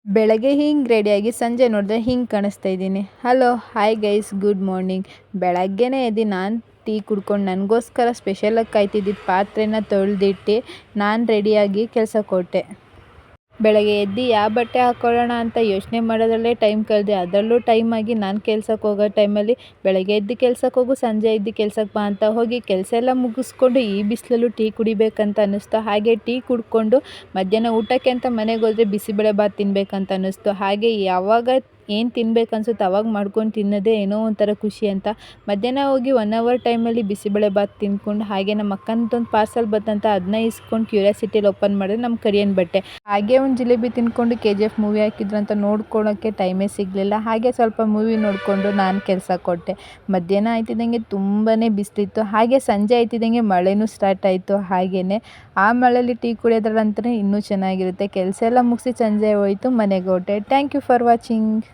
ಬೆಳಗ್ಗೆ ಹಿಂಗೆ ರೆಡಿಯಾಗಿ ಸಂಜೆ ನೋಡಿದ್ರೆ ಹಿಂಗೆ ಕಾಣಿಸ್ತಾ ಇದ್ದೀನಿ. Hello hi guys, good morning. ಬೆಳಗ್ಗೆನೇ ಎದ್ದು ನಾನು ಟೀ ಕುಡ್ಕೊಂಡು ನನಗೋಸ್ಕರ ಸ್ಪೆಷಲಾಗಿ ಕಾಯ್ತಿದ್ದಿದ್ದು ಪಾತ್ರೆನ ತೊಳೆದಿಟ್ಟು ನಾನು ರೆಡಿಯಾಗಿ ಕೆಲ್ಸಕ್ಕೆ ಹೊರಟೆ. ಬೆಳಗ್ಗೆ ಎದ್ದು ಯಾವ ಬಟ್ಟೆ ಹಾಕ್ಕೊಳ್ಳೋಣ ಅಂತ ಯೋಚನೆ ಮಾಡೋದ್ರಲ್ಲೇ ಟೈಮ್ ಕಳೆದೆ. ಅದರಲ್ಲೂ ಟೈಮಾಗಿ ನಾನು ಕೆಲ್ಸಕ್ಕೆ ಹೋಗೋ ಟೈಮಲ್ಲಿ ಬೆಳಗ್ಗೆ ಎದ್ದು ಕೆಲ್ಸಕ್ಕೆ ಹೋಗು, ಸಂಜೆ ಎದ್ದು ಕೆಲ್ಸಕ್ಕೆ ಬಾ ಅಂತ ಹೋಗಿ ಕೆಲಸ ಎಲ್ಲ ಮುಗಿಸ್ಕೊಂಡು ಈ ಬಿಸಿಲಲ್ಲೂ ಟೀ ಕುಡಿಬೇಕಂತ ಅನ್ನಿಸ್ತು. ಹಾಗೆ ಟೀ ಕುಡ್ಕೊಂಡು ಮಧ್ಯಾಹ್ನ ಊಟಕ್ಕೆ ಅಂತ ಮನೆಗೆ ಹೋದರೆ ಬಿಸಿಬೇಳೆಬಾತ್ ತಿನ್ನಬೇಕಂತ ಅನ್ನಿಸ್ತು. ಹಾಗೆ ಯಾವಾಗ ಏನು ತಿನ್ಬೇಕು ಅನ್ಸುತ್ತೆ ಅವಾಗ ಮಾಡ್ಕೊಂಡು ತಿನ್ನೋದೇ ಏನೋ ಒಂಥರ ಖುಷಿ ಅಂತ ಮಧ್ಯಾಹ್ನ ಹೋಗಿ 1 ಅವರ್ ಟೈಮಲ್ಲಿ ಬಿಸಿಬೇಳೆಬಾತ್ ತಿಂದ್ಕೊಂಡು ಹಾಗೆ ನಮ್ಮ ಅಕ್ಕಂದೊಂದು ಪಾರ್ಸಲ್ ಬಂತಂತ ಅದನ್ನ ಇಸ್ಕೊಂಡು ಕ್ಯೂರಿಯಾಸಿಟಿಲಿ ಓಪನ್ ಮಾಡಿದ್ರೆ ನಮ್ಮ ಕರಿಯನ್ ಬಟ್ಟೆ. ಹಾಗೆ ಒಂದು ಜಿಲೇಬಿ ತಿಂದ್ಕೊಂಡು KGF ಮೂವಿ ಹಾಕಿದ್ರು ಅಂತ ನೋಡ್ಕೊಳ್ಳೋಕ್ಕೆ ಟೈಮೇ ಸಿಗಲಿಲ್ಲ. ಹಾಗೆ ಸ್ವಲ್ಪ ಮೂವಿ ನೋಡಿಕೊಂಡು ನಾನು ಕೆಲ್ಸಕ್ಕೆ ಹೊರಟೆ. ಮಧ್ಯಾಹ್ನ ಆಯ್ತಿದ್ದಂಗೆ ತುಂಬಾ ಬಿಸಿಲಿತ್ತು. ಹಾಗೆ ಸಂಜೆ ಆಯ್ತಿದ್ದಂಗೆ ಮಳೆನೂ ಸ್ಟಾರ್ಟ್ ಆಯಿತು. ಹಾಗೆಯೇ ಆ ಮಳೆಯಲ್ಲಿ ಟೀ ಕುಡಿಯೋದ್ರಂತಲೇ ಇನ್ನೂ ಚೆನ್ನಾಗಿರುತ್ತೆ. ಕೆಲಸ ಎಲ್ಲ ಮುಗಿಸಿ ಸಂಜೆ ಹೋಯಿತು, ಮನೆಗೆ ಹೊರಟೆ. Thank you for watching.